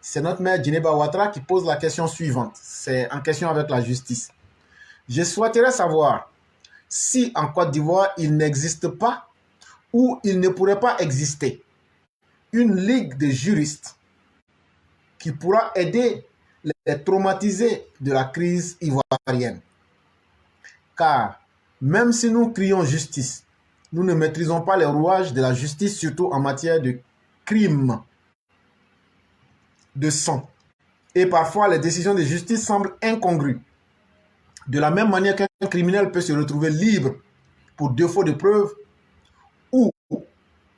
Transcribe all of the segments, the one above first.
C'est notre maire Djeneba Ouattara qui pose la question suivante. C'est en question avec la justice. Je souhaiterais savoir si en Côte d'Ivoire, il n'existe pas ou il ne pourrait pas exister une ligue de juristes qui pourra aider les traumatisés de la crise ivoirienne. Car même si nous crions justice, nous ne maîtrisons pas les rouages de la justice, surtout en matière de crimes de sang. Et parfois, les décisions de justice semblent incongrues. De la même manière qu'un criminel peut se retrouver libre pour défaut de preuves ou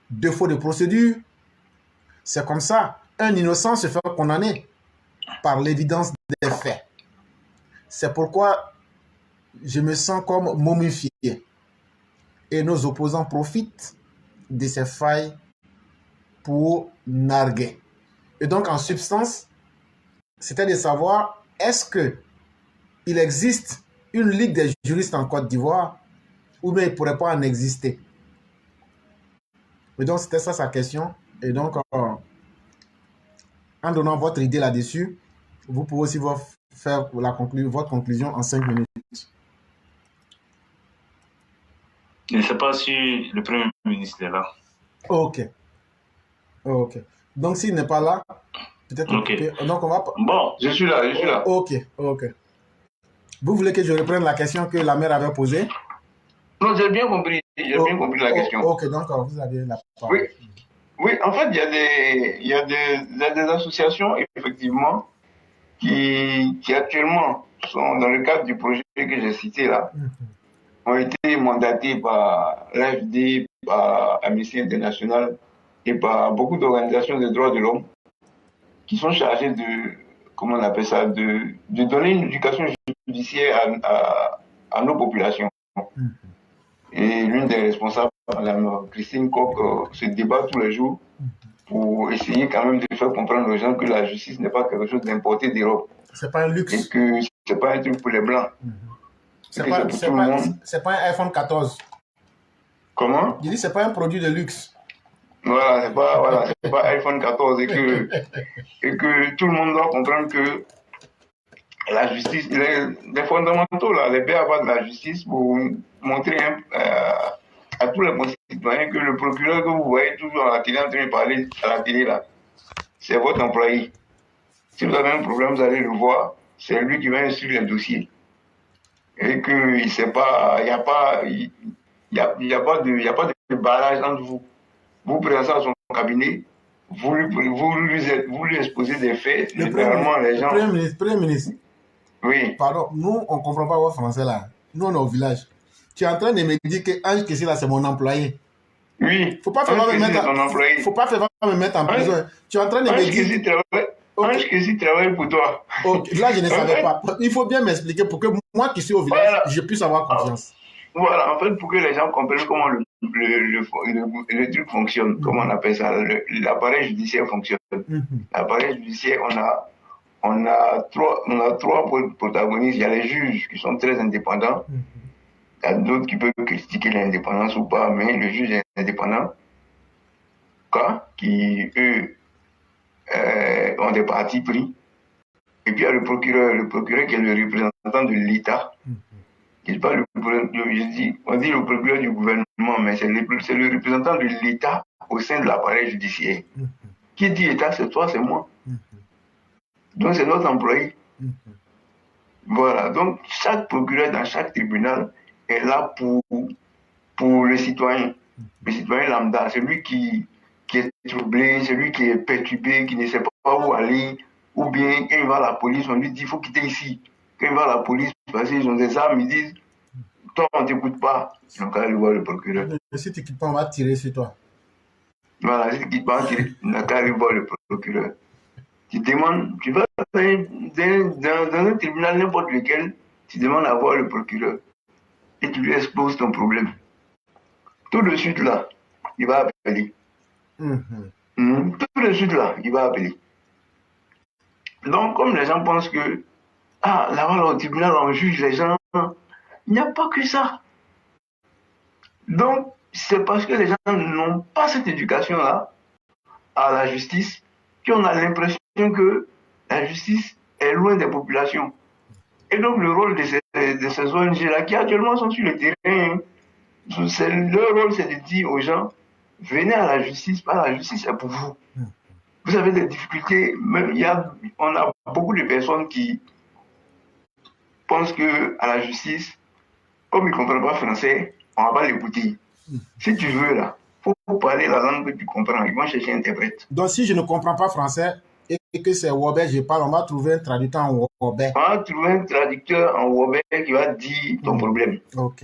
défaut de procédure, c'est comme ça, un innocent se fait condamner par l'évidence des faits. C'est pourquoi je me sens comme momifié. Et nos opposants profitent de ces failles pour narguer. Et donc, en substance, c'était de savoir, est-ce qu'il existe une ligue des juristes en Côte d'Ivoire ou bien il ne pourrait pas en exister? Et donc, c'était ça sa question. Et donc, en donnant votre idée là-dessus, vous pouvez aussi faire votre conclusion en 5 minutes. Je ne sais pas si le Premier ministre est là. Ok. Ok. Donc, s'il n'est pas là, peut-être okay. Donc, on va... Bon, je suis là. Ok. Vous voulez que je reprenne la question que la mère avait posée? Non, j'ai bien compris. J'ai bien compris la question. Ok, donc vous avez la parole. Oui, en fait, il y a des associations, effectivement, qui actuellement sont dans le cadre du projet que j'ai cité là, ont été mandatées par l'AFD, par Amnesty International et par beaucoup d'organisations des droits de l'homme qui sont chargées de, comment on appelle ça, de donner une éducation judiciaire à nos populations. Et l'une des responsables, Mme Christine Koch, se débat tous les jours pour essayer quand même de faire comprendre aux gens que la justice n'est pas quelque chose d'importé d'Europe. C'est pas un luxe. Et que c'est pas un truc pour les Blancs. C'est pas un iPhone 14. Comment? Je dis c'est pas un produit de luxe. Voilà, c'est pas iPhone 14 et que tout le monde doit comprendre que la justice, les fondamentaux, là, les b.a.-ba de la justice pour montrer à tous les concitoyens que le procureur que vous voyez toujours à la télé en train de parler à la télé là, c'est votre employé. Si vous avez un problème, vous allez le voir, c'est lui qui va instruire les dossiers. Et qu'il ne sait pas, il n'y a pas de barrage entre vous. Vous présentez à son cabinet, vous lui exposez des faits, généralement les gens... Premier ministre. Oui. Pardon, nous, on ne comprend pas votre français là. Nous, on est au village. Tu es en train de me dire que Ange Kessi là, c'est mon employé. Oui. Faut pas faire me mettre en prison. Tu es en train de me dire... Ange Kessi travaille pour toi. Okay. Là, je ne savais pas. Il faut bien m'expliquer pour que moi qui suis au village, je puisse avoir confiance. Voilà, en fait, pour que les gens comprennent comment le truc fonctionne, comment on appelle ça, l'appareil judiciaire fonctionne. L'appareil judiciaire, on a trois protagonistes. Il y a les juges qui sont très indépendants. Il y a d'autres qui peuvent critiquer l'indépendance ou pas, mais le juge est indépendant, qui, eux, ont des partis pris. Et puis il y a le procureur qui est le représentant de l'État. On dit le procureur du gouvernement, mais c'est le représentant de l'État au sein de l'appareil judiciaire. Qui dit État, c'est toi, c'est moi. Donc c'est notre employé. Voilà, donc chaque procureur dans chaque tribunal est là pour le citoyen lambda, celui qui est troublé, celui qui est perturbé, qui ne sait pas où aller, ou bien quand il va à la police, on lui dit il faut quitter ici. Quand il va à la police, parce qu'ils ont des armes, ils disent toi on ne t'écoute pas. Donc aller voir le procureur. Si tu ne quittes pas, on va tirer sur toi. Voilà, si tu ne quittes pas, on n'a qu'à aller voir le procureur. Tu demandes, tu vas dans un tribunal n'importe lequel, tu demandes à voir le procureur et tu lui exposes ton problème. Tout de suite là, il va appeler. Tout de suite là, il va appeler. Donc, comme les gens pensent que, là-bas au tribunal, on juge les gens, il n'y a pas que ça. Donc, c'est parce que les gens n'ont pas cette éducation-là à la justice Puis on a l'impression que la justice est loin des populations. Et donc le rôle de ces ONG-là, qui actuellement sont sur le terrain, leur rôle c'est de dire aux gens, venez à la justice, pas la justice est pour vous. Vous avez des difficultés, même on a beaucoup de personnes qui pensent que à la justice, comme ils ne comprennent pas français, on ne va pas l'écouter. Si tu veux là, il faut parler la langue que tu comprends, ils vont chercher un interprète. Donc si je ne comprends pas français et que c'est Wobé, je parle, on va trouver un traducteur en Wobé. On va trouver un traducteur en Wobé qui va dire ton problème. Ok.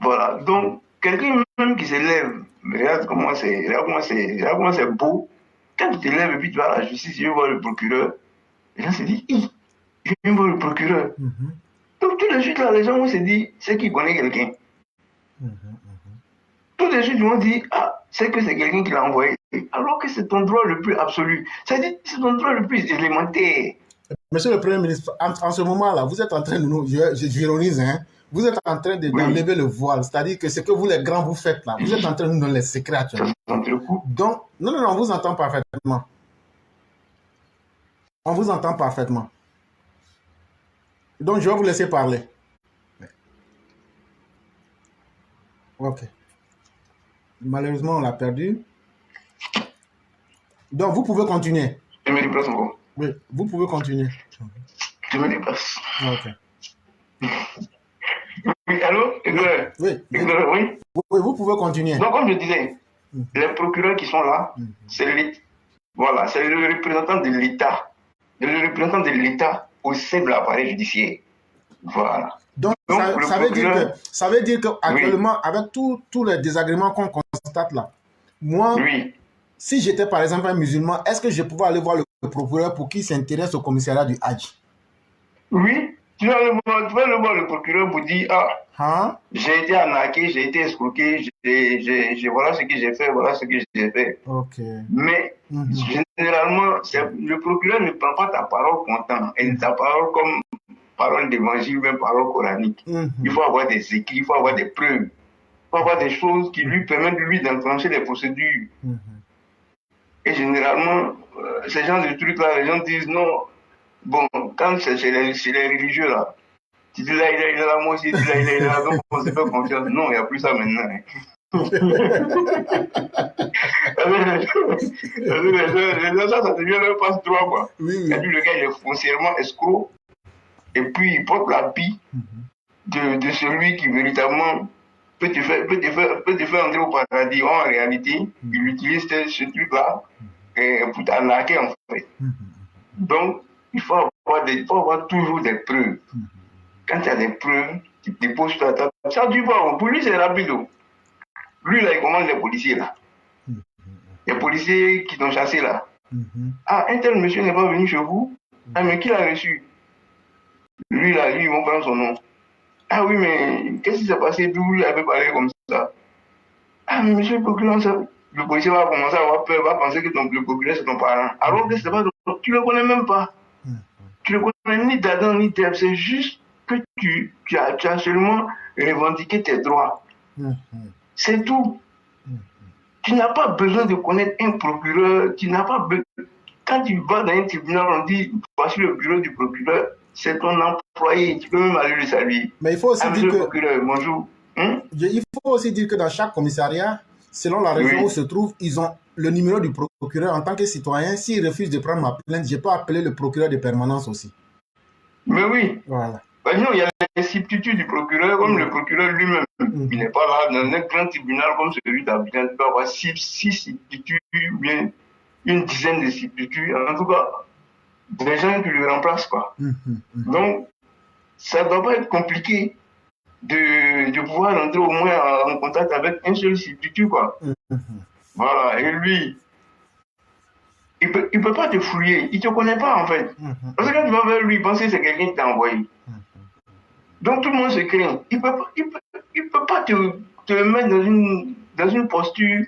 Voilà, donc quelqu'un même qui se lève, regarde comment c'est beau. Quand tu te lèves et puis tu vas à la justice, tu veux voir le procureur, les gens se disent, je viens voir le procureur. Donc tout de suite là, les gens vont se dire, c'est qui connaît quelqu'un. Tout de suite, ils vont dire, c'est que c'est quelqu'un qui l'a envoyé. Alors que c'est ton droit le plus absolu. C'est-à-dire, c'est ton droit le plus élémentaire. Monsieur le Premier ministre, en ce moment-là, vous êtes en train de nous, j'ironise, hein, vous êtes en train d'enlever le voile. C'est-à-dire que ce que vous les grands vous faites là, vous êtes en train de nous donner les secrets actuellement. Donc, non, on vous entend parfaitement. On vous entend parfaitement. Donc, je vais vous laisser parler. Ok. Malheureusement, on l'a perdu. Donc, vous pouvez continuer. Je me déplace encore. Oui, vous pouvez continuer. Je me déplace. Ok. Oui, allô? Oui. Oui. Oui, vous pouvez continuer. Donc, comme je disais, les procureurs qui sont là, c'est le représentant de l'État. Le représentant de l'État au sein de l'appareil judiciaire. Voilà. Donc ça veut dire qu'actuellement, avec tous les désagréments qu'on constate là, moi, si j'étais par exemple un musulman, est-ce que je pouvais aller voir le procureur pour qu'il s'intéresse au commissariat du Hajj? Oui, tu vas le voir le procureur pour dire, j'ai été arnaqué, j'ai été escroqué, voilà ce que j'ai fait, voilà ce que j'ai fait. Okay. Mais généralement, le procureur ne prend pas ta parole comptant, et ta parole comme parole d'évangile, même parole coranique. Il faut avoir des écrits, il faut avoir des preuves, il faut avoir des choses qui lui permettent lui d'enclencher des procédures. Et généralement, ces gens de trucs-là, les gens disent non. Bon, quand c'est chez les religieux là, tu dis là, il est là, moi aussi, il est là, donc on se fait confiance. Non, il n'y a plus ça maintenant. Ça devient un passe-droit, quoi. Et puis le gars, il est foncièrement escroc. Et puis, il porte l'habit de celui qui véritablement peut te faire entrer au paradis. En réalité, il utilise ce truc-là pour t'arnaquer, en fait. Donc, il faut avoir toujours des preuves. Quand il y a des preuves, tu te déposes sur la table. Ça ne dure pas. Pour lui, c'est rapide. Lui, là, il commande les policiers, là. Les policiers qui t'ont chassé, là. Un tel monsieur n'est pas venu chez vous. Mais qui l'a reçu? Lui, là, ils vont prendre son nom. Oui, mais qu'est-ce qui s'est passé? D'où il avait parlé comme ça? Mais monsieur le procureur, le policier va commencer à avoir peur, va penser que le procureur, c'est ton parent. Alors que c'est pas tu le connais même pas. Tu le connais ni d'Adam ni d'Ève. C'est juste que tu as seulement revendiqué tes droits. C'est tout. Tu n'as pas besoin de connaître un procureur. Quand tu vas dans un tribunal, on dit voici le bureau du procureur, c'est ton employé. Tu peux même aller le saluer. Mais il faut aussi dire que. Procureur, bonjour. Il faut aussi dire que dans chaque commissariat, selon la région où se trouve, ils ont le numéro du procureur. En tant que citoyen, s'il refuse de prendre ma plainte, je peux appeler le procureur de permanence aussi. Mais oui. Voilà. Sinon, il y a les substituts du procureur, comme le procureur lui-même. Il n'est pas là. Dans un grand tribunal comme celui d'Abidjan, tu peux avoir 6 substituts, ou bien une dizaine de substituts. En tout cas, des gens qui le remplacent, quoi. Donc, ça ne doit pas être compliqué de pouvoir entrer au moins en contact avec un seul substitut, quoi. Voilà. Et lui, il peut pas te fouiller. Il te connaît pas, en fait. Parce que quand tu vas vers lui, il pense que c'est quelqu'un qui t'a envoyé. Donc tout le monde se craint. Il peut pas te mettre dans une posture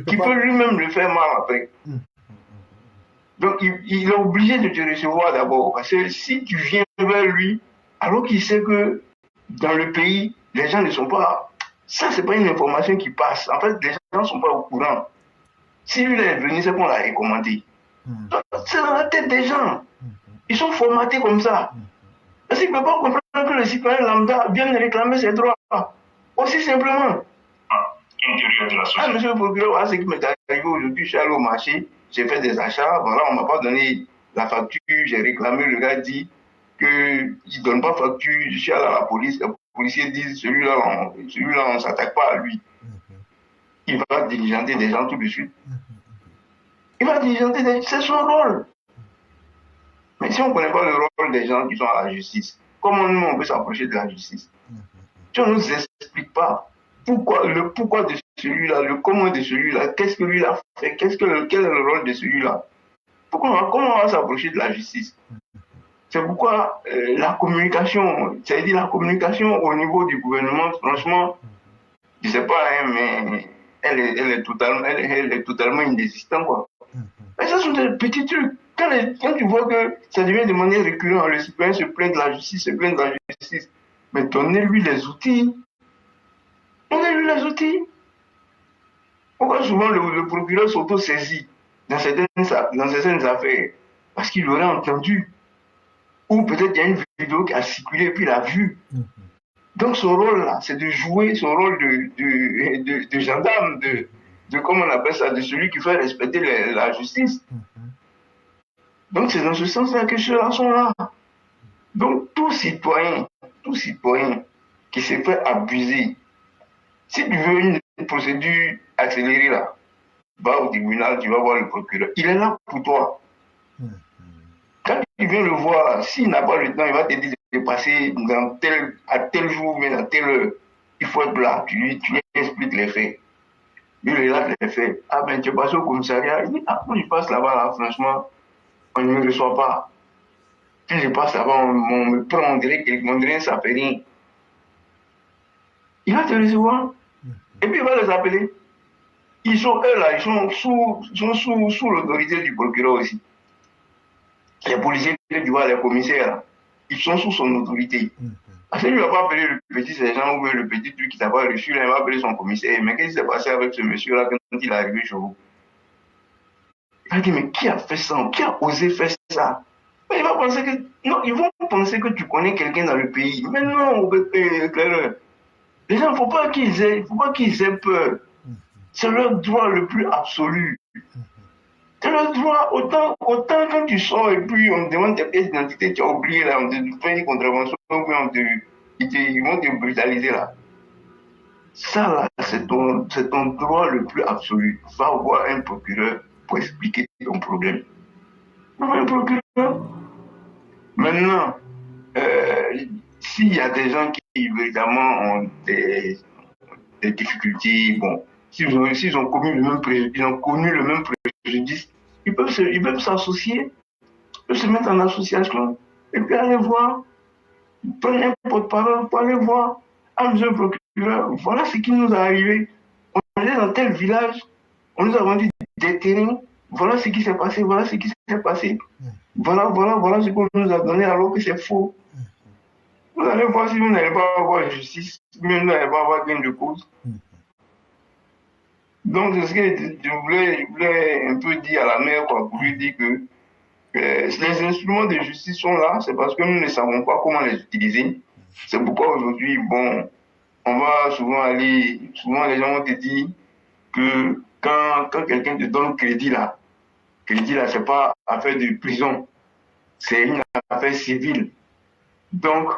qui peut lui-même le faire mal après. Donc il est obligé de te recevoir d'abord. Parce que si tu viens vers lui, alors qu'il sait que dans le pays, les gens ne sont pas... Ça, c'est pas une information qui passe. En fait, les gens ne sont pas au courant. Si lui est venu, c'est qu'on l'a recommandé. C'est dans la tête des gens. Ils sont formatés comme ça. Parce qu'ils ne peuvent pas comprendre que le citoyen lambda vienne réclamer ses droits. Aussi simplement. Monsieur le procureur, voilà ce qui m'est arrivé aujourd'hui. Je suis allé au marché, j'ai fait des achats. Voilà, on ne m'a pas donné la facture. J'ai réclamé, le gars dit qu'il ne donne pas facture. Je suis allé à la police. Le policier dit celui-là, on ne s'attaque pas à lui. Il va diligenter des gens tout de suite. Il va diligenter des gens. C'est son rôle. Mais si on ne connaît pas le rôle des gens qui sont à la justice, comment nous on peut s'approcher de la justice? Si on ne nous explique pas le pourquoi de celui-là, le comment de celui-là, qu'est-ce que lui a fait, quel est le rôle de celui-là, comment on va s'approcher de la justice? C'est pourquoi la communication, c'est-à-dire la communication au niveau du gouvernement, franchement, je ne sais pas, hein, mais elle est totalement inexistante, quoi. Mais ça sont des petits trucs. Quand tu vois que ça devient de manière récurrente, le citoyen se plaint de la justice, mais donnez-lui les outils. Donnez-lui les outils. Pourquoi souvent le procureur s'auto-saisit dans certaines affaires? Parce qu'il l'aurait entendu. Ou peut-être il y a une vidéo qui a circulé et puis il a vu. Donc son rôle là, c'est de jouer son rôle de gendarme, de comment on appelle ça, de celui qui fait respecter la justice. Donc c'est dans ce sens-là que ceux-là sont là. Donc tout citoyen qui s'est fait abuser, si tu veux une procédure accélérée là, va au tribunal, tu vas voir le procureur. Il est là pour toi. Quand tu viens le voir, s'il n'a pas le temps, il va te dire de passer à tel jour, mais à telle heure. Il faut être là, tu lui expliques les faits. Il est là, les faits. Ah ben, tu es passé au commissariat. Il dit, ah, quand je passe là-bas, là, franchement, on ne me reçoit pas. Quand je passe là-bas, on me prend, on dirait que ça fait rien. Il va te recevoir. Et puis il va les appeler. Eux là, ils sont sous l'autorité du procureur aussi. Les policiers, tu vois, les commissaires, là, ils sont sous son autorité. Parce qu'il ne va pas appeler le petit sergent ou le petit truc qui t'a pas reçu, là, il va appeler son commissaire. Mais qu'est-ce qui s'est passé avec ce monsieur-là quand il est arrivé chez vous? Il va dire, mais qui a fait ça? Qui a osé faire ça? Mais il va penser que. Non, ils vont penser que tu connais quelqu'un dans le pays. Mais non, Claire. Les gens, il ne faut pas qu'ils aient peur. C'est leur droit le plus absolu. C'est leur droit. Autant quand tu sors et puis on te demande tes pièces d'identité, tu as oublié là, on te fait une contravention, ils vont te brutaliser là. Ça là, c'est ton droit le plus absolu. Va voir un procureur pour expliquer ton problème. Va voir un procureur. Maintenant, s'il y a des gens qui véritablement ont des difficultés, bon, s'ils ont connu le même préjudice, ils peuvent s'associer, ils peuvent se mettre en association et puis aller voir, prendre un porte-parole pour aller voir. Ah, monsieur le procureur, voilà ce qui nous est arrivé. On est dans tel village, on nous a vendu des terrains, voilà ce qui s'est passé, voilà ce qu'on nous a donné alors que c'est faux. Vous allez voir si vous n'allez pas avoir justice, si vous n'allez pas avoir gain de cause. Donc, c'est ce que je voulais un peu dire à la mère, quoi, pour lui dire que les instruments de justice sont là, c'est parce que nous ne savons pas comment les utiliser. C'est pourquoi aujourd'hui, bon, on va souvent les gens vont te dire que quand quelqu'un te donne crédit là, c'est pas affaire de prison, c'est une affaire civile. Donc,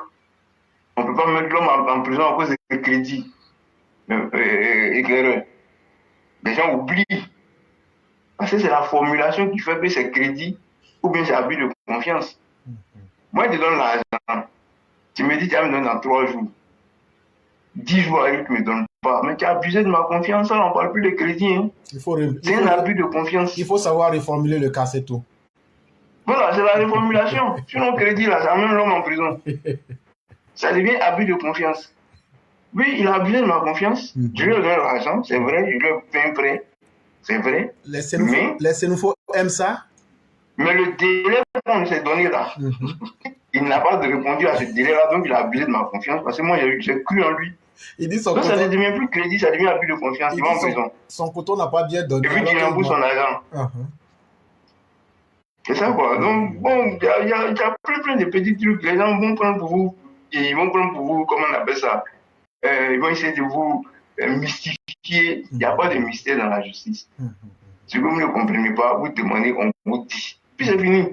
on ne peut pas mettre l'homme en prison à cause de crédit. Éclaireur. Les gens oublient. Parce que c'est la formulation qui fait que c'est crédit ou bien c'est abus de confiance. Moi, je te donne l'argent. Tu me dis, tu vas me donner dans 3 jours. 10 jours arrivent, tu ne me donnes pas. Mais tu as abusé de ma confiance, on ne parle plus de crédit. Hein. C'est un abus de confiance. Il faut savoir reformuler le cas, c'est tout. Voilà, c'est la reformulation. Sinon, crédit, là, ça amène l'homme en prison. Ça devient abus de confiance. Oui, il a abusé de ma confiance. Je lui ai donné l'argent, c'est vrai. Je lui ai fait un prêt, c'est vrai. Les Sénoufos aiment ça. Mais le délai qu'on s'est donné là, il n'a pas répondu à ce délai-là, donc il a abusé de ma confiance parce que moi, j'ai cru en lui. Il dit donc ça ne devient plus crédit, ça devient abus de confiance. Il va en prison. Son coton n'a pas bien donné. Et puis, il rembourse son argent. C'est ça, quoi. Donc, bon, il y a plein de petits trucs. Les gens vont prendre pour vous, ils vont prendre pour vous, comment on appelle ça? Ils vont essayer de vous mystifier. Il n'y a pas de mystère dans la justice. Si vous ne comprenez pas, vous demandez, on vous dit. Puis c'est fini.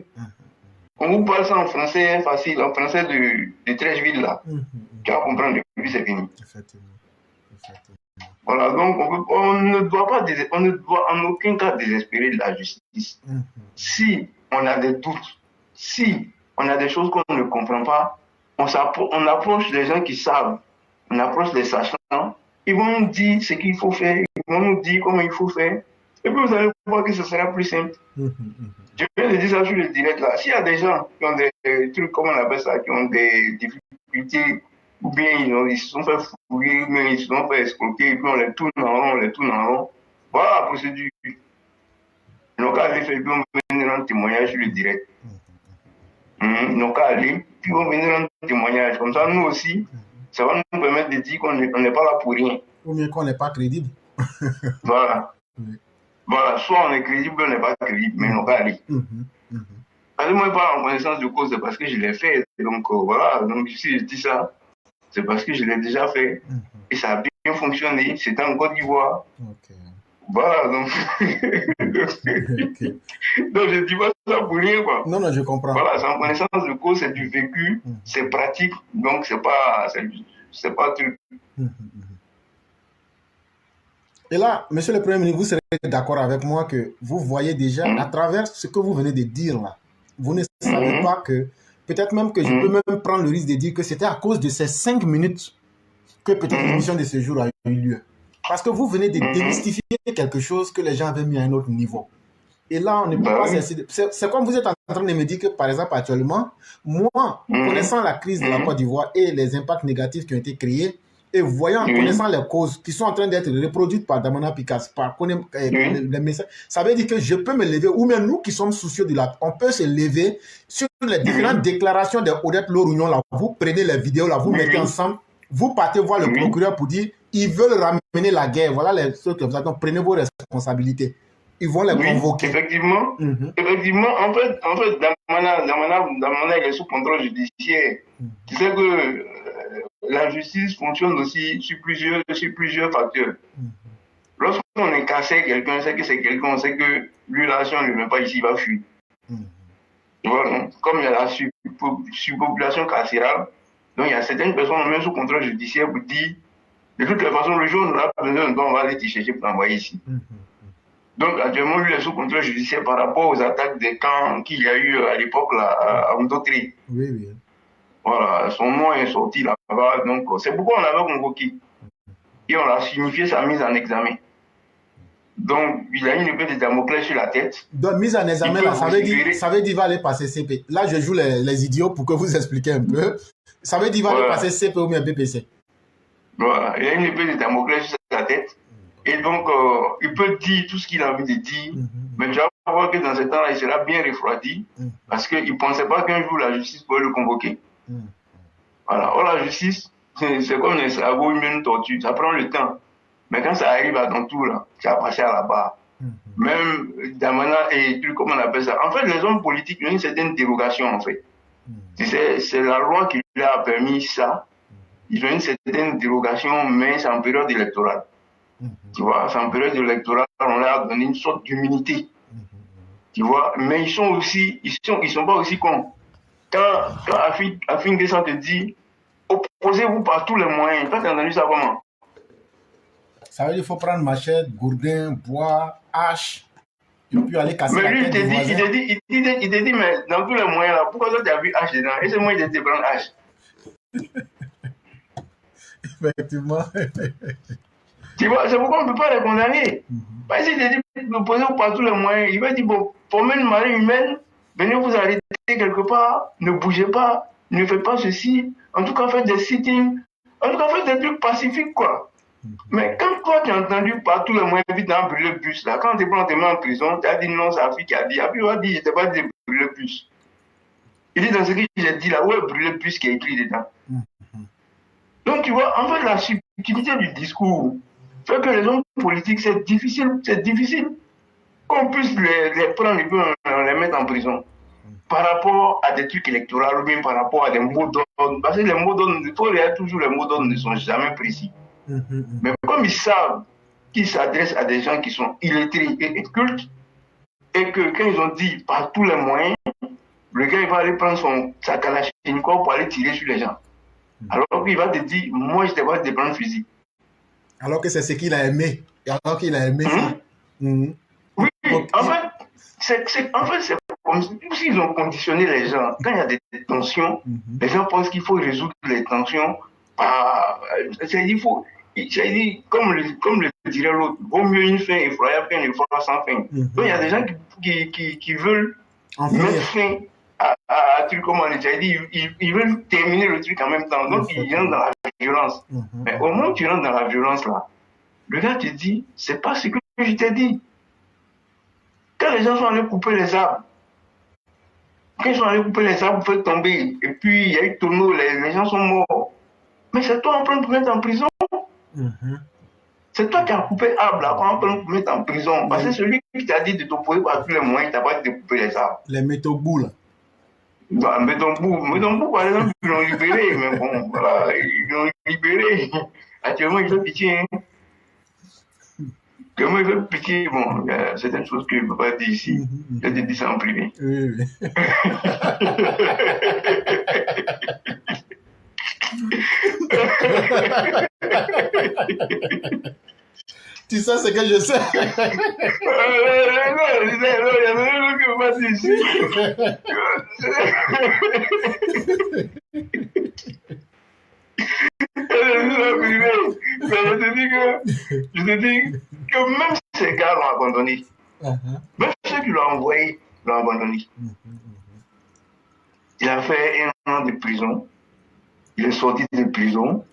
On vous parle ça en français facile, en français de Trècheville, là. Tu vas comprendre, puis c'est fini. Voilà, donc on ne doit en aucun cas désespérer de la justice. Si on a des doutes, si on a des choses qu'on ne comprend pas, on approche les gens qui savent, on approche les sachants, ils vont nous dire ce qu'il faut faire, ils vont nous dire comment il faut faire, et puis vous allez voir que ce sera plus simple. Je viens de dire ça sur le direct là. S'il y a des gens qui ont des trucs, comment on appelle ça, qui ont des difficultés, ou bien ils se sont fait fouiller, mais ils se sont fait escroquer, et puis on les tourne en rond, voilà la procédure. Donc, aller faire, puis on va venir rendre témoignage sur le direct. Donc, aller, puis on va venir rendre témoignage. Comme ça, nous aussi, ça va nous permettre de dire qu'on n'est pas là pour rien. Ou bien qu'on n'est pas crédible. Voilà. Voilà, soit on est crédible, ou on n'est pas crédible, mais on va aller. Parce que moi, je parle en connaissance de cause, c'est parce que je l'ai fait. Donc, voilà. Donc, si je dis ça, c'est parce que je l'ai déjà fait. Et ça a bien fonctionné. C'était en Côte d'Ivoire. Voilà, donc. Donc, je ne dis pas ça pour rien, quoi. Non, je comprends. Voilà, c'est en connaissance de cause, c'est du vécu, c'est pratique. Donc, c'est pas truc. Et là, monsieur le Premier ministre, vous serez d'accord avec moi que vous voyez déjà, à travers ce que vous venez de dire là, vous ne savez pas que, peut-être même que je peux même prendre le risque de dire que c'était à cause de ces 5 minutes que peut-être l'émission de ce jour a eu lieu. Parce que vous venez de démystifier quelque chose que les gens avaient mis à un autre niveau. Et là, on ne peut pas cesser. C'est comme vous êtes en train de me dire que, par exemple, actuellement, moi, connaissant la crise de la Côte d'Ivoire et les impacts négatifs qui ont été créés, et voyant, connaissant les causes qui sont en train d'être reproduites par Damana Picasso, par les messages, ça veut dire que je peux me lever, ou même nous qui sommes soucieux de la... On peut se lever sur les différentes déclarations de Odette Lorugnon, là, vous prenez les vidéos, là, vous mettez ensemble, vous partez voir le procureur pour dire ils veulent ramener la guerre. Voilà les trucs comme ça. Donc, prenez vos responsabilités. Ils vont les convoquer. Effectivement. Effectivement, en fait, Damana, il est sous contrôle judiciaire. Tu sais que la justice fonctionne aussi sur plusieurs facteurs. Lorsqu'on est cassé quelqu'un, on sait que c'est quelqu'un, on sait que lui, là, si on ne le met pas ici, il va fuir. Tu vois, non? Comme il y a la surpopulation carcérale, donc il y a certaines personnes même sous contrôle judiciaire pour dire de toutes les façons, le jour où on a besoin, on va aller te chercher pour l'envoyer ici. Donc, actuellement, lui, il est sous contrôle judiciaire par rapport aux attaques des camps qu'il y a eu à l'époque à Mdotri. Voilà, son nom est sorti là-bas. Donc, c'est pourquoi on l'avait convoqué. Et on a signifié sa mise en examen. Donc, il a une épée de Damoclès sur la tête. Donc, mise en examen, là, ça veut dire qu'il va aller passer CP. Là, je joue les idiots pour que vous expliquiez un peu. Ça veut dire qu'il va aller passer CP ou bien BPC. Voilà, il a une épée de Damoclès sur sa tête. Et donc, il peut dire tout ce qu'il a envie de dire. Mais tu vas voir que dans ce temps-là, il sera bien refroidi. Parce qu'il ne pensait pas qu'un jour, la justice pourrait le convoquer. Voilà. Or, la justice, c'est comme un escargot, une tortue. Ça prend le temps. Mais quand ça arrive à ton tour, là, tu vas passer à la barre. Même Damana et tout, comment on appelle ça. En fait, les hommes politiques, ils ont une certaine dérogation, en fait. C'est la loi qui leur a permis ça. Ils ont une certaine dérogation, mais c'est en période électorale. Tu vois, c'est en période électorale, on leur a donné une sorte d'immunité. Tu vois, mais ils sont pas aussi cons. Quand Afin Guessan te dit, opposez-vous par tous les moyens, toi, tu as entendu ça comment? Ça veut dire qu'il faut prendre machette, gourdin, bois, hache, et puis aller casser mais la lui, tête du voisin. il te dit, mais dans tous les moyens là, pourquoi toi tu as vu hache dedans? Et c'est moi qui te dit prendre hache. Effectivement. Tu vois, c'est pourquoi on ne peut pas les condamner. Parce qu'il te dit, opposez-vous par tous les moyens. Il va dire, bon, formez une marée humaine, venez vous arrêter quelque part, ne bougez pas, ne faites pas ceci. En tout cas, faites des sittings. En tout cas, faites des trucs pacifiques, quoi. Mais quand toi, tu as entendu par tous les moyens, vite dans brûler le bus, là, quand tu prends tes mains en prison, tu as dit non, c'est la fille qui a dit. Et puis, il va dire, je t'ai pas dit de brûler le bus. Il dit dans ce que j'ai dit là, où est brûler le bus qui est écrit dedans. Donc, tu vois, en fait, la subtilité du discours fait que les hommes politiques, c'est difficile qu'on puisse les prendre et puis on les mettre en prison par rapport à des trucs électoraux ou bien par rapport à des mots d'ordre. Parce que les mots d'ordre, il faut regarder toujours, les mots d'ordre ne sont jamais précis. Mais comme ils savent qu'ils s'adressent à des gens qui sont illettrés et cultes, et que quand ils ont dit par tous les moyens, le gars il va aller prendre sa kalachnikov pour aller tirer sur les gens. Alors qu'il va te dire, moi je te vois te prendre le fusil. Alors que c'est ce qu'il a aimé. Alors qu'il a aimé ça. Oui, en fait, c'est comme s'ils ont conditionné les gens. Quand il y a des tensions, les gens pensent qu'il faut résoudre les tensions par. C'est-à-dire, comme le dirait l'autre, vaut mieux une fin effroyable qu'un effroi sans fin. Donc il y a des gens qui veulent mettre fin à truc comme on a dit, ils veulent terminer le truc en même temps. Donc ils rentrent dans la violence. Mais au moment où tu rentres dans la violence là, le gars te dit, c'est pas ce que je t'ai dit. Quand les gens sont allés couper les arbres, vous faites tomber, et puis il y a eu tonneau, les gens sont morts. Mais c'est toi en train de mettre en prison. C'est toi qui as coupé l'arbre là, en train de mettre en prison. Parce que celui qui t'a dit de t'opposer par tous les moyens, il t'a pas dit de couper les arbres. Les métaux là. Bah, Métonbou, par exemple, ils l'ont libéré, mais bon, voilà, ils l'ont libéré. Actuellement, il fait pitié. Hein. Comment il fait pitié, bon, c'est une chose que je ne peux pas dire ici. Je te dis ça en privé. Oui. Tu sais ce que je sais. Non, il y a rien que je ne peux pas dire ici. Je te dis que même ces gars l'ont abandonné. Même ceux qui l'ont envoyé l'ont abandonné. Il a fait 1 an de prison. Il est sorti de prison.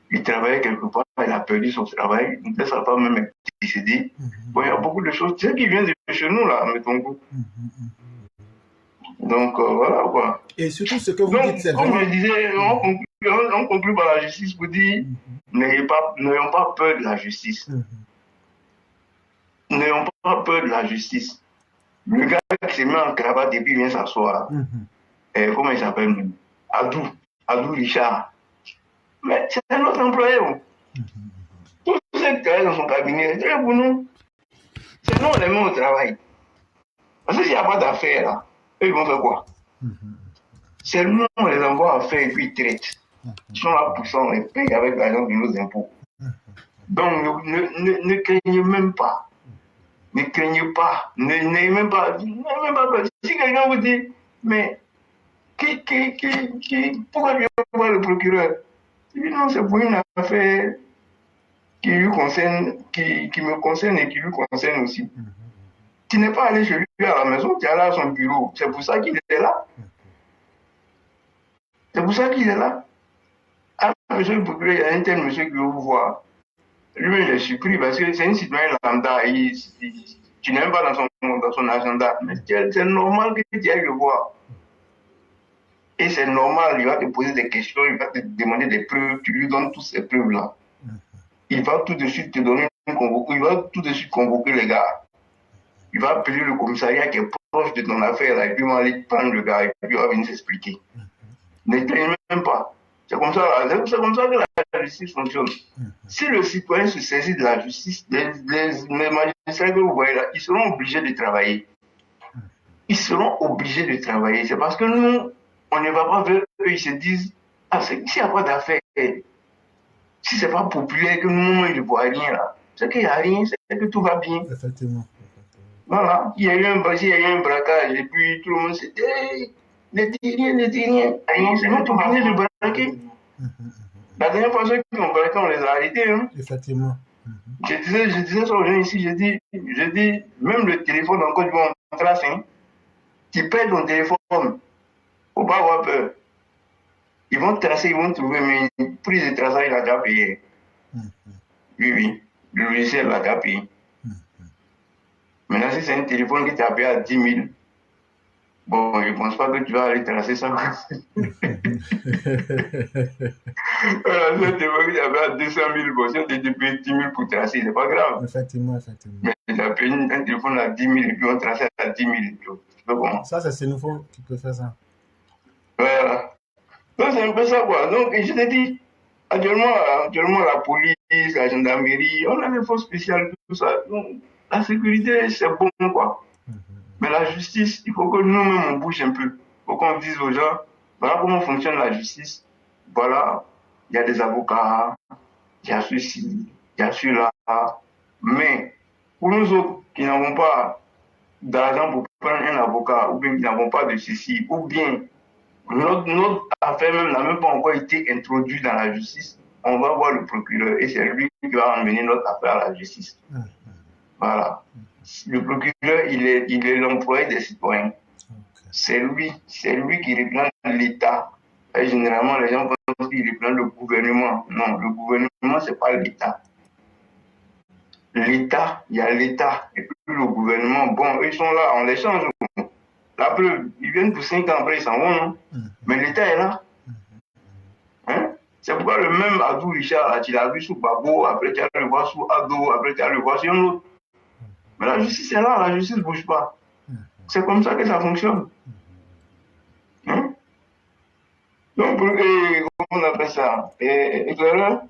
Il travaillait quelque part. Il a perdu son travail. Sa femme même est décédée. Bon, il y a beaucoup de choses. Tu sais qui vient de chez nous, là, Métonbou. Donc, voilà quoi. Et surtout, ce que vous dites, c'est comme je disais, on conclut par la justice pour dire n'ayons pas peur de la justice. N'ayons pas peur de la justice. Le gars qui se met en cravate et puis vient s'asseoir, comment il s'appelle même? Adou Richard. Mais c'est un autre employé. Tous ceux qui travaillent dans son cabinet, c'est très pour nous. C'est nous, on les met au travail. Parce que s'il n'y a pas d'affaires là, eux, ils vont faire quoi? C'est nous, on les envoie à faire et puis ils traitent. Ils sont là pour ça, on les paye avec l'argent de nos impôts. Donc, ne craignez même pas. Ne craignez pas. N'ayez même pas peur. Si quelqu'un vous dit, mais pourquoi tu veux voir le procureur? Je dis non, c'est pour une affaire qui lui concerne, qui me concerne et qui lui concerne aussi. Tu n'es pas allé chez lui à la maison, tu es allé à son bureau. C'est pour ça qu'il est là. C'est pour ça qu'il est là. Ah, monsieur le procureur, il y a un tel monsieur qui veut vous voir. Lui, il est surpris parce que c'est une citoyenne lambda. Tu n'es même pas dans son agenda. Mais c'est normal que tu ailles le voir. Et c'est normal, il va te poser des questions, il va te demander des preuves, tu lui donnes toutes ces preuves-là. Il va tout de suite te donner il va tout de suite convoquer les gars. Il va appeler le commissariat qui est proche de ton affaire, là, et puis il va aller prendre le gars, et puis il va venir s'expliquer. Ne craignez même pas. C'est comme ça que la justice fonctionne. Si le citoyen se saisit de la justice, les magistrats que vous voyez là, ils seront obligés de travailler. Ils seront obligés de travailler. C'est parce que nous, on ne va pas vers eux, ils se disent, ah, s'il n'y a pas d'affaires, si ce n'est pas populaire, que nous, je ne vois rien là, c'est qu'il n'y a rien, c'est que tout va bien. Effectivement. Voilà, il y a eu un braquage, et puis tout le monde s'est dit, hey, ne dis rien, c'est nous qui venons de braquer. La dernière fois, ceux qui ont braqué, on les a arrêtés. Hein. Effectivement. Je disais ça aux gens ici, je dis, même le téléphone en Côte d'Ivoire, on trace, hein, tu perds ton téléphone. Faut pas avoir peur. Ils vont tracer, ils vont trouver, mais le prix de traçage, il a déjà payé. Oui. Le logiciel l'a déjà payé. Maintenant, si c'est un téléphone qui t'a payé à 10 000, bon, je ne pense pas que tu vas aller tracer ça. Voilà, c'est un téléphone qui t'a payé à 200 000, bon, si on te paye 10 000 pour tracer, c'est pas grave. Effectivement. Mais tu as payé un téléphone à 10 000 et puis on trace à à 10 000. Tu peux comment? Ça, c'est Sénoufo qui peut faire ça. Voilà. Donc, c'est un peu ça, quoi. Donc, je te dis, actuellement, la police, la gendarmerie, on a des forces spéciales, tout ça. Donc, la sécurité, c'est bon, quoi. Mais la justice, il faut que nous-mêmes, on bouge un peu. Il faut qu'on dise aux gens, voilà comment fonctionne la justice. Voilà, il y a des avocats, il y a ceci, il y a celui-là. Mais pour nous autres qui n'avons pas d'argent pour prendre un avocat, ou bien qui n'avons pas de ceci, ou bien notre affaire même n'a même pas encore été introduite dans la justice, on va voir le procureur et c'est lui qui va emmener notre affaire à la justice. Voilà. Le procureur, il est l'employé des citoyens. C'est lui qui représente l'État. Et généralement, les gens pensent qu'il représente le gouvernement. Non, le gouvernement, c'est pas l'État. L'État, il y a l'État. Et puis le gouvernement, bon, ils sont là, on les change. La preuve, ils viennent pour 5 ans après, ils s'en vont, non? Mais l'État est là. Hein? C'est pourquoi le même Adou Richard, tu l'as vu sous Babo, après tu vas le voir sous Ado, après tu vas le voir sur un autre. Mais la justice est là, la justice ne bouge pas. C'est comme ça que ça fonctionne. Hein? Donc, comment on appelle ça? Éclaireur,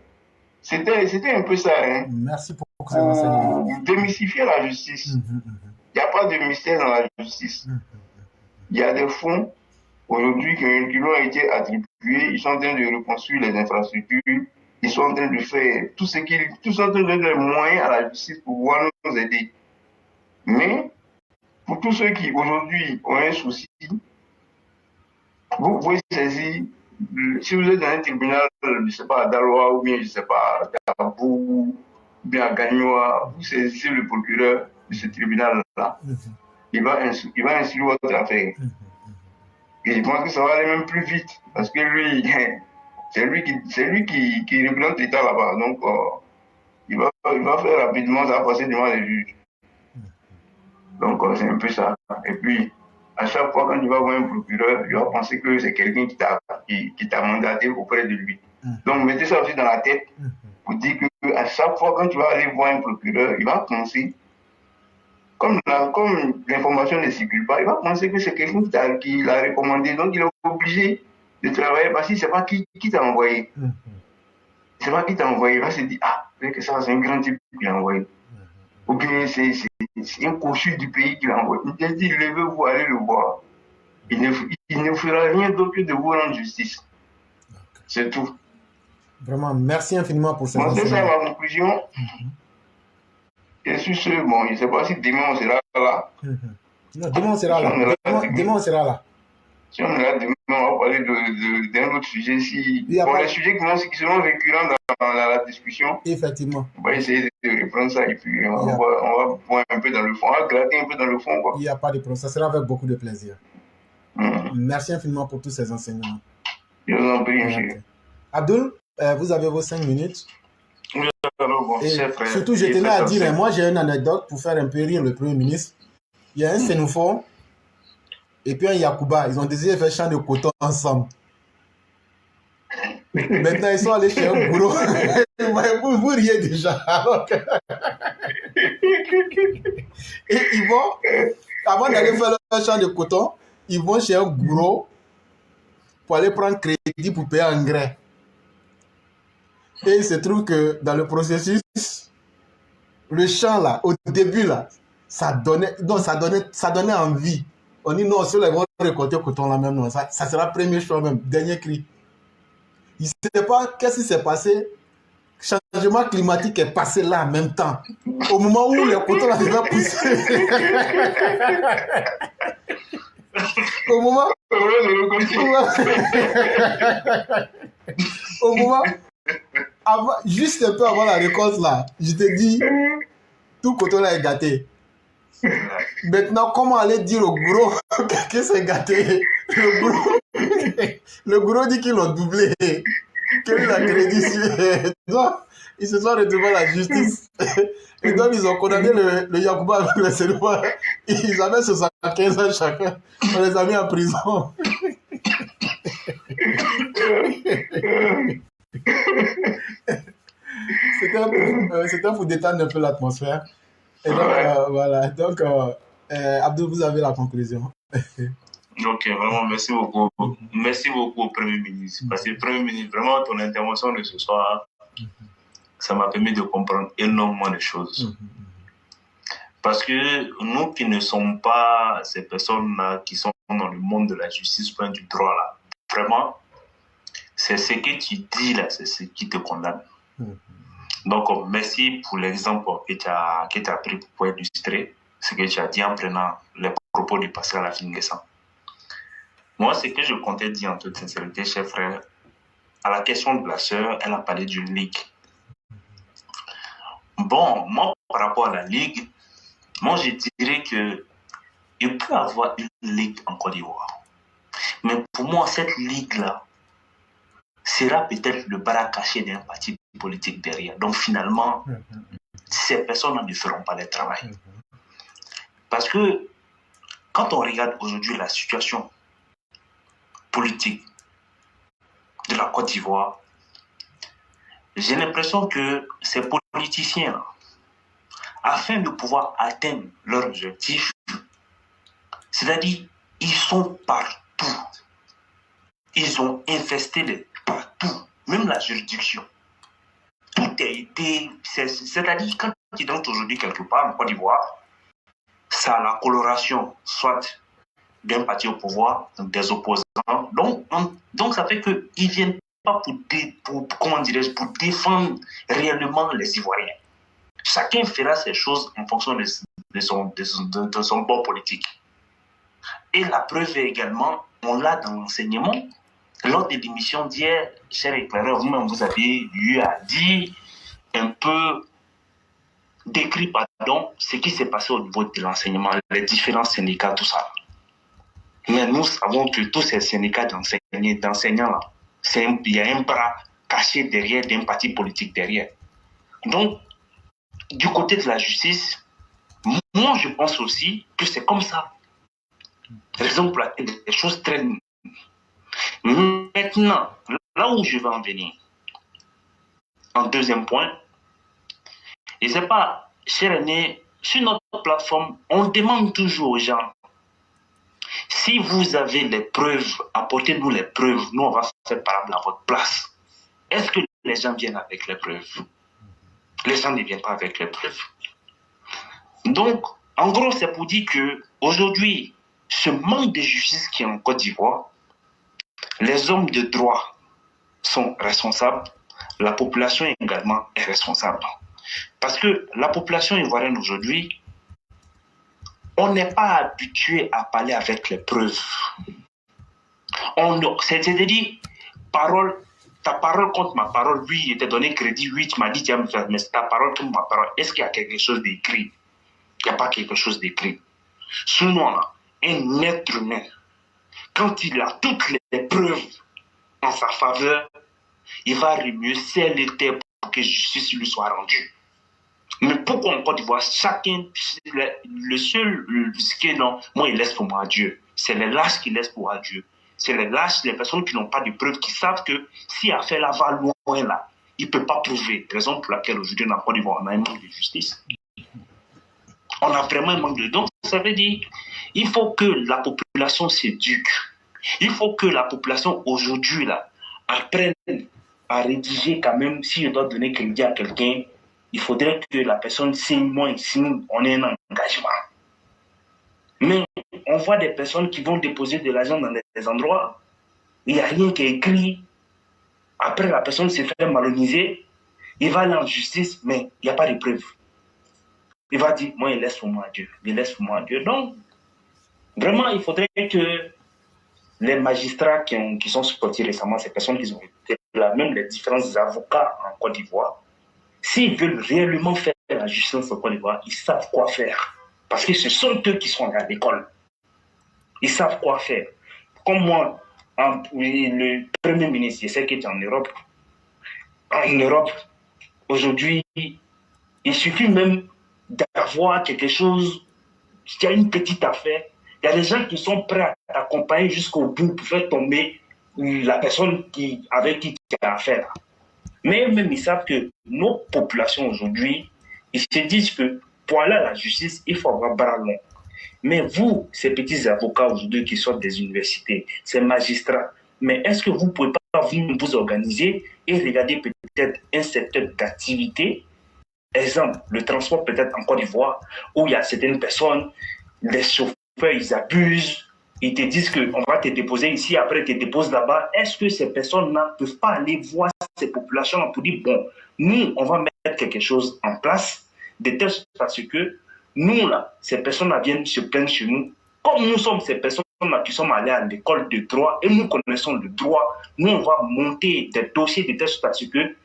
c'était un peu ça. Hein? Merci pour ces enseignements. Démystifier la justice. Il n'y a pas de mystère dans la justice. Il y a des fonds aujourd'hui qui leur ont été attribués. Ils sont en train de reconstruire les infrastructures. Ils sont en train de faire tout ce qu'ils sont en train de donner les moyens à la justice pour pouvoir nous aider. Mais pour tous ceux qui aujourd'hui ont un souci, vous pouvez saisir, si vous êtes dans un tribunal, je ne sais pas, à Daloa ou bien, je ne sais pas, à Tabou, ou bien à Gagnoa, vous saisissez le procureur de ce tribunal-là. Il va instruire votre affaire. Et je pense que ça va aller même plus vite, parce que lui, c'est lui qui représente l'État là-bas. Donc, il va faire rapidement, ça va passer devant les juges. Donc, c'est un peu ça. Et puis, à chaque fois quand tu vas voir un procureur, il va penser que c'est quelqu'un qui t'a mandaté auprès de lui. Donc, mettez ça aussi dans la tête pour dire qu'à chaque fois quand tu vas aller voir un procureur, il va penser, comme l'information ne circule pas, il va penser que c'est quelqu'un qui l'a recommandé. Donc, il est obligé de travailler parce qu'il ne sait pas qui t'a envoyé. Il ne sait pas qui t'a envoyé. Il va se dire, ah, que ça, c'est un grand type qui l'a envoyé. Ou bien c'est un cochu du pays qui l'a envoyé. Il te dit, levez-vous, allez le voir. Il ne fera rien d'autre que de vous rendre justice. C'est tout. Vraiment, merci infiniment pour ces enseignements. C'est ça ma conclusion. Et sur ce, bon, je ne sais pas si demain on sera là. Non, demain on sera là. Demain on sera là. Si on est là demain, on va parler d'un autre sujet. Les sujets qui seront récurrents dans la discussion. Effectivement. On va essayer de reprendre ça et puis on va voir un peu dans le fond. On va gratter un peu dans le fond. Quoi. Il n'y a pas de problème. Ça sera avec beaucoup de plaisir. Merci infiniment pour tous ces enseignements. Je vous en prie, monsieur. Abdul, vous avez vos 5 minutes. Oui, alors, bon, surtout, je tenais à dire, moi j'ai une anecdote pour faire un peu rire le Premier ministre. Il y a un Sénoufo et puis un Yacouba. Ils ont décidé de faire champ de coton ensemble. Maintenant, ils sont allés chez un boulot. vous riez déjà. Alors que... Et ils vont, avant d'aller faire leur champ de coton, ils vont chez un gourou pour aller prendre crédit pour payer engrais. Et il se trouve que dans le processus, le champ là, au début là, ça donnait envie. On dit non, ceux-là vont récolter coton là même, non, ça sera premier choix même, dernier cri. Il ne sait pas qu'est-ce qui s'est passé. Changement climatique est passé là en même temps. Au moment où le coton là devait pousser. Au moment juste un peu avant la récolte là, je te dis, tout coton là est gâté. Maintenant, comment aller dire au gros que c'est gâté? Le gros dit qu'ils l'ont doublé. Quel est la crédit? Donc, ils se sont retrouvés à la justice. Et donc, ils ont condamné le Yacouba avec le Sénoufo. Ils avaient 75 ans chacun. On les a mis en prison. C'était pour détendre un peu l'atmosphère. Et donc, voilà. Donc, Abdou, vous avez la conclusion. Ok, vraiment, merci beaucoup. Merci beaucoup au Premier ministre. Parce que le Premier ministre, vraiment, ton intervention de ce soir, ça m'a permis de comprendre énormément de choses. Parce que nous qui ne sommes pas ces personnes-là qui sont dans le monde de la justice, point du droit, là, vraiment, c'est ce que tu dis là, c'est ce qui te condamne. Donc, merci pour l'exemple que tu as pris pour illustrer ce que tu as dit en prenant les propos du pasteur Alain Nguessan. Moi, ce que je comptais dire en toute sincérité, cher frère, à la question de la sœur, elle a parlé d'une ligue. Bon, moi, par rapport à la ligue, moi, je dirais qu'il peut y avoir une ligue en Côte d'Ivoire. Mais pour moi, cette ligue-là sera peut-être le bras caché d'un parti politique derrière. Donc, finalement, ces personnes ne feront pas le travail. Parce que quand on regarde aujourd'hui la situation politique de la Côte d'Ivoire, j'ai l'impression que ces politiciens, afin de pouvoir atteindre leur objectif, c'est-à-dire, ils sont partout. Ils ont investi partout, même la juridiction. Tout a été... C'est-à-dire, quand ils entrent aujourd'hui quelque part en Côte d'Ivoire, ça a la coloration, soit d'un parti au pouvoir, des opposants. Donc ça fait qu'ils ne viennent pas pour défendre réellement les Ivoiriens. Chacun fera ses choses en fonction de son bord politique. Et la preuve est également, on l'a dans l'enseignement. Lors de l'émission d'hier, cher éclaireur, vous-même vous avez eu à dire un peu, décrit ce qui s'est passé au niveau de l'enseignement, les différents syndicats, tout ça. Mais nous savons que tous ces syndicats d'enseignants-là, il y a un bras caché derrière, d'un parti politique derrière. Donc, du côté de la justice, moi je pense aussi que c'est comme ça. Raison pour laquelle des choses traînent. Maintenant, là où je veux en venir, en deuxième point, et c'est pas, cher aîné, sur notre plateforme, on demande toujours aux gens, si vous avez les preuves, apportez-nous les preuves, nous on va faire parable à votre place. Est-ce que les gens viennent avec les preuves? Les gens ne viennent pas avec les preuves. Donc, en gros, c'est pour dire qu'aujourd'hui, ce manque de justice qui est en Côte d'Ivoire, les hommes de droit sont responsables, la population également est responsable. Parce que la population ivoirienne aujourd'hui, on n'est pas habitué à parler avec les preuves. C'est-à-dire, ta parole contre ma parole, oui, il t'a donné crédit, oui, tu m'as dit, tu vas me faire, mais ta parole contre ma parole, est-ce qu'il y a quelque chose d'écrit? Il n'y a pas quelque chose d'écrit. Sinon, un être humain, quand il a toutes les preuves en sa faveur, il va remuer ciel et terre pour que justice lui soit rendue. Mais pourquoi en Côte d'Ivoire, chacun, le seul, ce qui est non, moi, il laisse pour moi à Dieu. C'est les lâches qui laissent pour à Dieu. C'est les lâches, les personnes qui n'ont pas de preuves, qui savent que si affaire là va loin là, il ne peut pas prouver. Raison pour laquelle aujourd'hui, en Côte d'Ivoire, on a un manque de justice. On a vraiment un manque de... Donc, ça veut dire, il faut que la population s'éduque. Il faut que la population aujourd'hui là apprenne à rédiger quand même, si je dois donner crédit à quelqu'un, il faudrait que la personne signe, moi, signe, on ait un engagement. Mais on voit des personnes qui vont déposer de l'argent dans des endroits, il n'y a rien qui est écrit. Après, la personne s'est fait maloniser, il va aller en justice, mais il n'y a pas de preuves. Il va dire, moi, il laisse pour moi à Dieu. Il laisse pour moi à Dieu. Donc, vraiment, il faudrait que les magistrats qui sont sortis récemment, ces personnes qui ont été là, même les différents avocats en Côte d'Ivoire, s'ils veulent réellement faire la justice en Côte d'Ivoire, ils savent quoi faire. Parce que ce sont eux qui sont à l'école. Ils savent quoi faire. Comme moi, le Premier ministre, je sais qu'il est en Europe. En Europe, aujourd'hui, il suffit même d'avoir quelque chose, il y a une petite affaire, il y a des gens qui sont prêts à t'accompagner jusqu'au bout pour faire tomber la personne avec qui tu as affaire. Mais même ils savent que nos populations aujourd'hui, ils se disent que pour aller à la justice, il faut avoir bras long. Mais vous, ces petits avocats aujourd'hui qui sortent des universités, ces magistrats, mais est-ce que vous ne pouvez pas vous organiser et regarder peut-être un secteur d'activité, exemple, le transport peut-être en Côte d'Ivoire, où il y a certaines personnes, les chauffeurs, ils abusent, ils te disent qu'on va te déposer ici, après te dépose là-bas. Est-ce que ces personnes-là ne peuvent pas aller voir ces populations pour dire, bon, nous, on va mettre quelque chose en place, de telle sorte parce que nous, là, ces personnes-là viennent se plaindre chez nous. Comme nous sommes ces personnes-là qui sommes allées à l'école de droit et nous connaissons le droit, nous, on va monter des dossiers de telle sorte parce que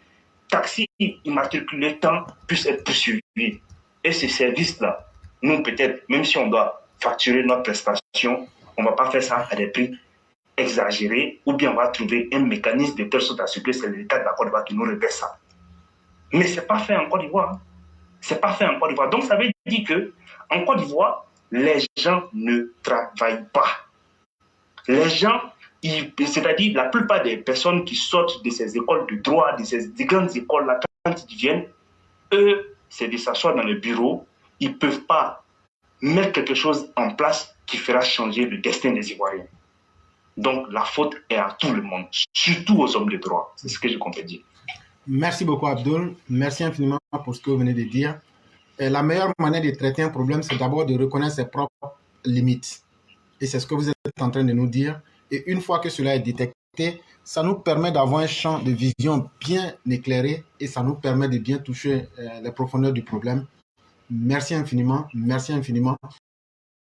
taxi immatriculé temps puisse être poursuivi. Et ces services-là, nous, peut-être, même si on doit facturer notre prestation, on ne va pas faire ça à des prix exagérés, ou bien on va trouver un mécanisme de telle sorte à ce que c'est l'État de la Côte d'Ivoire qui nous reverse ça. Mais ce n'est pas fait en Côte d'Ivoire. C'est pas fait en Côte d'Ivoire. Donc, ça veut dire qu'en Côte d'Ivoire, les gens ne travaillent pas. Les gens, c'est-à-dire la plupart des personnes qui sortent de ces écoles de droit, de ces grandes écoles-là, quand ils viennent, eux, c'est de s'asseoir dans le bureau. Ils ne peuvent pas mettre quelque chose en place qui fera changer le destin des Ivoiriens. Donc, la faute est à tout le monde, surtout aux hommes de droit. C'est ce que je compte dire. Merci beaucoup, Abdul. Merci infiniment pour ce que vous venez de dire. Et la meilleure manière de traiter un problème, c'est d'abord de reconnaître ses propres limites. Et c'est ce que vous êtes en train de nous dire. Et une fois que cela est détecté, ça nous permet d'avoir un champ de vision bien éclairé et ça nous permet de bien toucher les profondeurs du problème. Merci infiniment. Merci infiniment.